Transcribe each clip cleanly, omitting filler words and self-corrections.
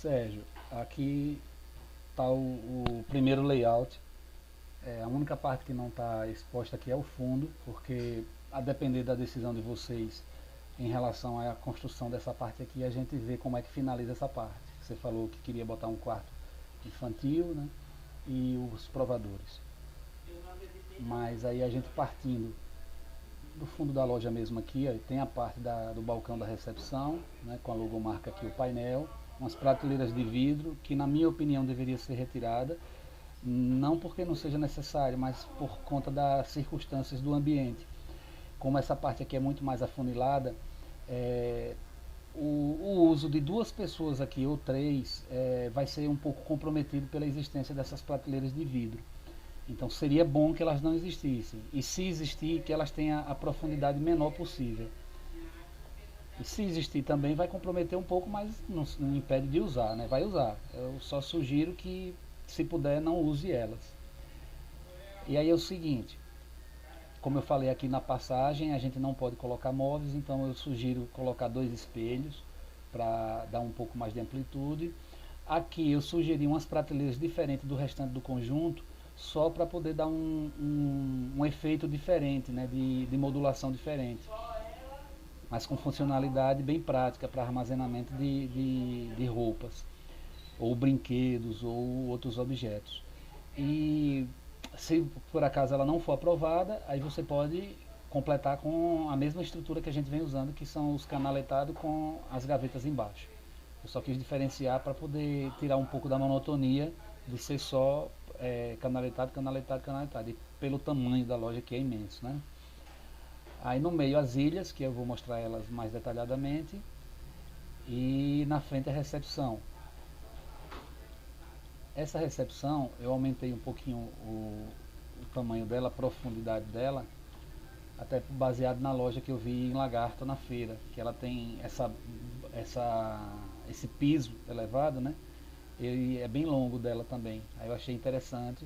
Sérgio, aqui está o primeiro layout. A única parte que não está exposta aqui é o fundo, porque a depender da decisão de vocês em relação à construção dessa parte aqui, a gente vê como é que finaliza essa parte. Você falou que queria botar um quarto infantil, né? E os provadores. Mas aí a gente partindo do fundo da loja mesmo aqui, ó, tem a parte do balcão da recepção, né, com a logomarca aqui, o painel, umas prateleiras de vidro, que na minha opinião deveria ser retirada, não porque não seja necessário, mas por conta das circunstâncias do ambiente. Como essa parte aqui é muito mais afunilada, é, o uso de duas pessoas aqui, ou três, vai ser um pouco comprometido pela existência dessas prateleiras de vidro. Então seria bom que elas não existissem. E se existir, que elas tenham a profundidade menor possível. E se existir também vai comprometer um pouco, mas não impede de usar, né? Vai usar. Eu só sugiro que, se puder, não use elas. E aí é o seguinte, como eu falei aqui na passagem, a gente não pode colocar móveis, então eu sugiro colocar dois espelhos para dar um pouco mais de amplitude. Aqui eu sugeri umas prateleiras diferentes do restante do conjunto, só para poder dar um efeito diferente, né, de modulação diferente, mas com funcionalidade bem prática para armazenamento de roupas, ou brinquedos, ou outros objetos. E se por acaso ela não for aprovada, aí você pode completar com a mesma estrutura que a gente vem usando, que são os canaletados com as gavetas embaixo. Eu só quis diferenciar para poder tirar um pouco da monotonia de ser só canaletado, canaletado, canaletado. E pelo tamanho da loja que é imenso, né? Aí no meio as ilhas, que eu vou mostrar elas mais detalhadamente. E na frente a recepção. Essa recepção eu aumentei um pouquinho o tamanho dela, a profundidade dela, até baseado na loja que eu vi em Lagarto na feira, que ela tem esse piso elevado, né? Ele é bem longo dela também. Aí eu achei interessante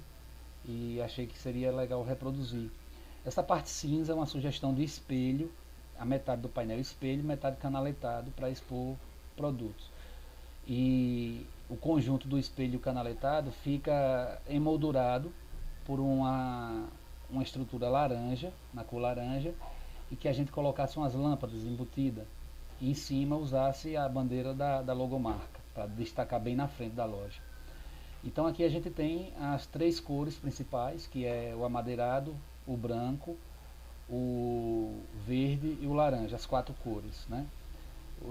e achei que seria legal reproduzir. Essa parte cinza é uma sugestão de espelho, a metade do painel espelho, metade canaletado para expor produtos. E o conjunto do espelho canaletado fica emoldurado por uma estrutura laranja, na cor laranja, e que a gente colocasse umas lâmpadas embutidas e em cima usasse a bandeira da logomarca, para destacar bem na frente da loja. Então aqui a gente tem as três cores principais, que é o amadeirado, o branco, o verde e o laranja, as quatro cores, né?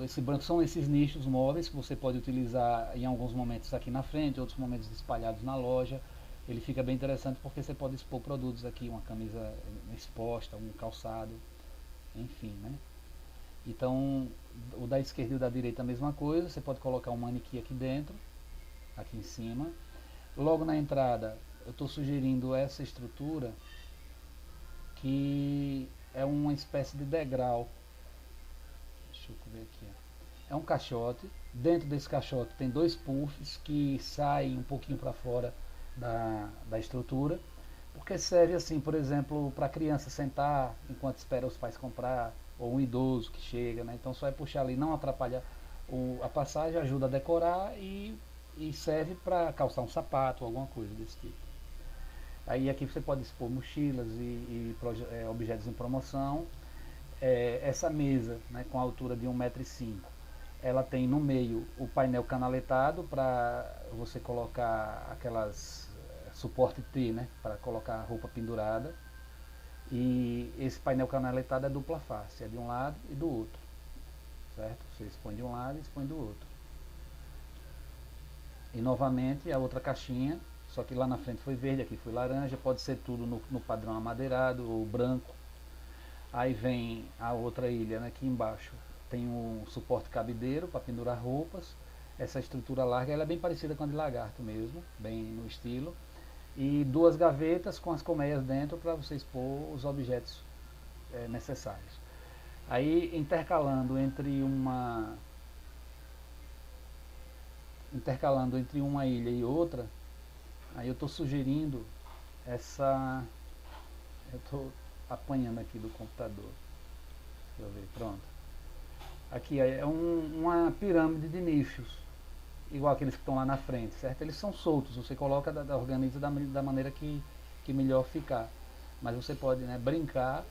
Esse branco são esses nichos móveis que você pode utilizar em alguns momentos aqui na frente, outros momentos espalhados na loja. Ele fica bem interessante porque você pode expor produtos aqui, uma camisa exposta, um calçado, enfim, né? Então, o da esquerda e o da direita a mesma coisa, você pode colocar um manequim aqui dentro, aqui em cima. Logo na entrada, eu estou sugerindo essa estrutura, que é uma espécie de degrau. Deixa eu ver aqui. É um caixote. Dentro desse caixote tem dois puffs que saem um pouquinho para fora da estrutura, porque serve assim, por exemplo, para a criança sentar enquanto espera os pais comprar, ou um idoso que chega, né? Então só é puxar ali, não atrapalha a passagem, ajuda a decorar e serve para calçar um sapato, alguma coisa desse tipo. Aí aqui você pode expor mochilas e objetos em promoção. Essa mesa, né, com a altura de 1,5 m, ela tem no meio o painel canaletado para você colocar aquelas suporte T, né, para colocar a roupa pendurada. E esse painel canaletado é dupla face, é de um lado e do outro, certo? Você expõe de um lado e expõe do outro. E novamente a outra caixinha, só que lá na frente foi verde, aqui foi laranja, pode ser tudo no padrão amadeirado ou branco. Aí vem a outra ilha, né, aqui embaixo tem um suporte cabideiro para pendurar roupas. Essa estrutura larga ela é bem parecida com a de lagarto mesmo, bem no estilo. E duas gavetas com as colmeias dentro para você expor os objetos necessários. Aí intercalando entre uma ilha e outra, aí eu estou sugerindo essa. Eu estou apanhando aqui do computador. Deixa eu ver, pronto. Aqui é uma pirâmide de nichos. igual aqueles que estão lá na frente, certo? Eles são soltos, você coloca, organiza da maneira que melhor ficar. Mas você pode, né, brincar,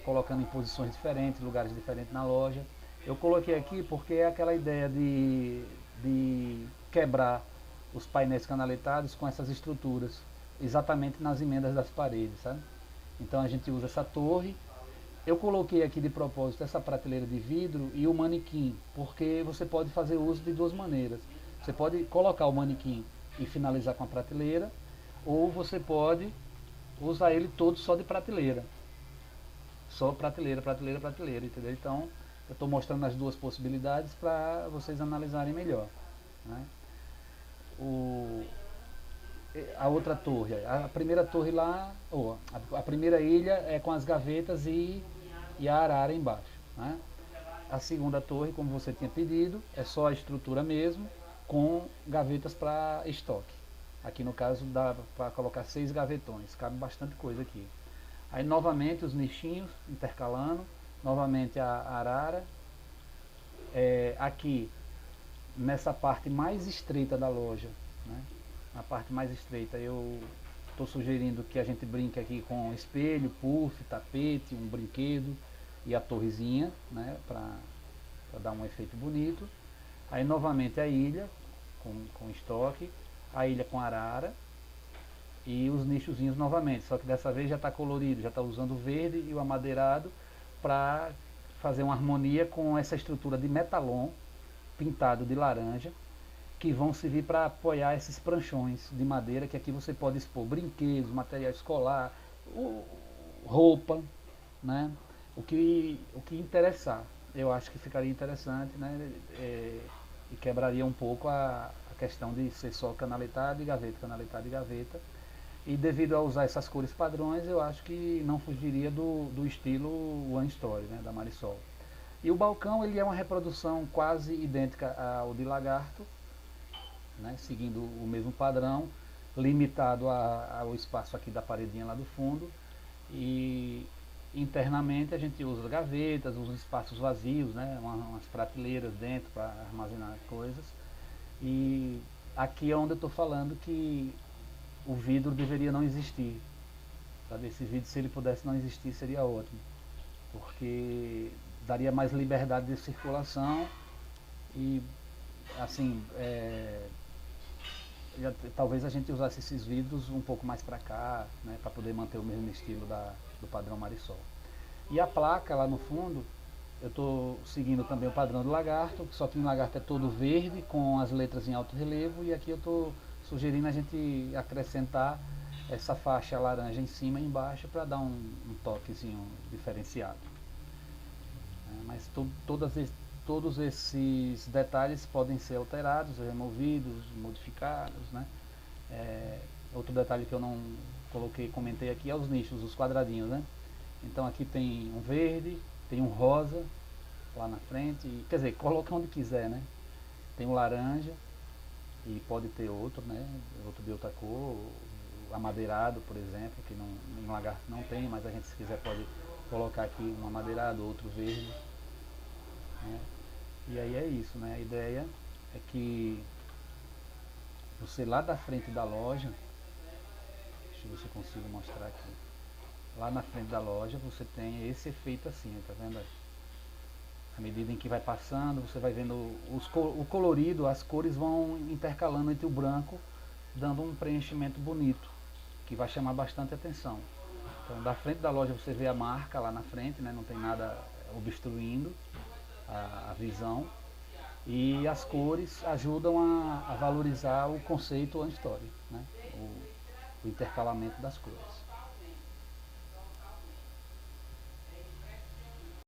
colocando em posições diferentes, lugares diferentes na loja. Eu coloquei aqui porque é aquela ideia de quebrar os painéis canaletados com essas estruturas, exatamente nas emendas das paredes, sabe? Então a gente usa essa torre. Eu coloquei aqui de propósito essa prateleira de vidro e o manequim, porque você pode fazer uso de duas maneiras. Você pode colocar o manequim e finalizar com a prateleira, ou você pode usar ele todo só de prateleira. Só prateleira, prateleira, prateleira, entendeu? Então, eu estou mostrando as duas possibilidades para vocês analisarem melhor, né? A outra torre, a primeira torre lá, ou a primeira ilha é com as gavetas e a arara embaixo, né? A segunda torre, como você tinha pedido, é só a estrutura mesmo, com gavetas para estoque. Aqui no caso dá para colocar 6 gavetões, cabe bastante coisa aqui. Aí novamente os nichinhos intercalando, novamente a arara. Aqui nessa parte mais estreita da loja, né? Na parte mais estreita eu estou sugerindo que a gente brinque aqui com espelho, puff, tapete, um brinquedo e a torrezinha, né? Para dar um efeito bonito. Aí novamente a ilha com estoque, a ilha com arara e os nichozinhos novamente, só que dessa vez já está colorido, já está usando o verde e o amadeirado para fazer uma harmonia com essa estrutura de metalon pintado de laranja, que vão servir para apoiar esses pranchões de madeira, que aqui você pode expor brinquedos, material escolar, roupa, né? O que interessar. Eu acho que ficaria interessante, né? E quebraria um pouco a questão de ser só canaletada e gaveta, canaletada e gaveta. E devido a usar essas cores padrões, eu acho que não fugiria do estilo One Story, né, da Marisol. E o balcão ele é uma reprodução quase idêntica ao de Lagarto, né, seguindo o mesmo padrão, limitado ao espaço aqui da paredinha lá do fundo. E internamente a gente usa gavetas, usa espaços vazios, né, umas prateleiras dentro para armazenar coisas. E aqui é onde eu estou falando que o vidro deveria não existir. Sabe? Esse vidro, se ele pudesse não existir, seria ótimo, porque daria mais liberdade de circulação e, assim, talvez a gente usasse esses vidros um pouco mais para cá, né, para poder manter o mesmo estilo do padrão Marisol. E a placa lá no fundo, eu estou seguindo também o padrão do Lagarto, só que no Lagarto é todo verde, com as letras em alto relevo, e aqui eu estou sugerindo a gente acrescentar essa faixa laranja em cima e embaixo para dar um toquezinho diferenciado. Mas todos esses detalhes podem ser alterados, removidos, modificados, né? Outro detalhe que eu não coloquei, comentei aqui, é os nichos, os quadradinhos, né? Então aqui tem um verde, tem um rosa lá na frente, quer dizer, coloca onde quiser, né? Tem um laranja, e pode ter outro, né? Outro de outra cor, amadeirado, por exemplo, que em Lagarto não tem, mas a gente, se quiser, pode colocar aqui um amadeirado, outro verde, né? E aí é isso, né? A ideia é que você lá da frente da loja, deixa eu ver se eu consigo mostrar aqui, lá na frente da loja você tem esse efeito assim, tá vendo? À medida em que vai passando, você vai vendo o colorido, as cores vão intercalando entre o branco, dando um preenchimento bonito, que vai chamar bastante atenção. Então, da frente da loja você vê a marca lá na frente, né? Não tem nada obstruindo a visão. E as cores ajudam a valorizar o conceito One Story, né? O intercalamento das cores.